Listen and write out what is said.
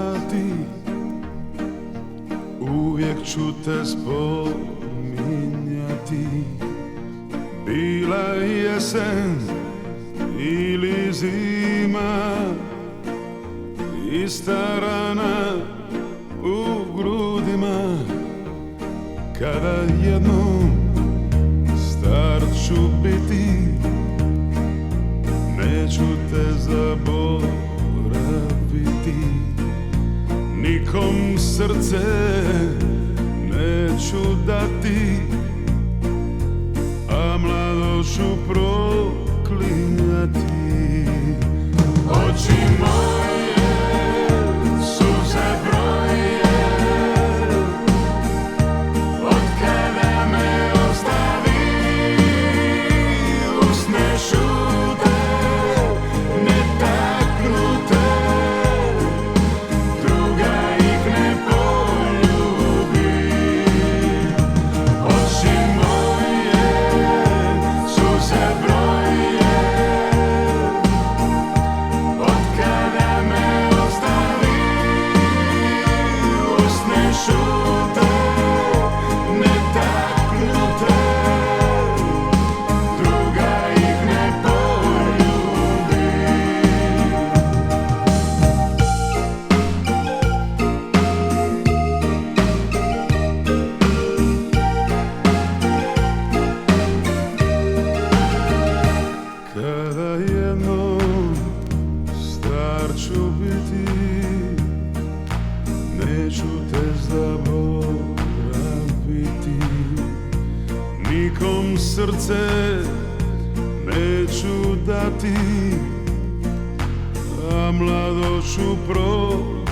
sati uvijek ću te spominjati. Bila jesen ili zima, ista rana u grudima. Kada jednom star ću biti, neću te zaboraviti. Nikom srce neću dati, a mladošću proklinjati. Oči moje, suze broje, od kada me ostavi, usne šute, netaknute, druga ih ne poljubi. Oči moje, suze broje, od kada me ostavi, usne šute, netaknute, druga ih ne poljubi. Kada jednom star ću biti, neću te zaboraviti. Nikom srce neću dati, a mladošću proklinjati.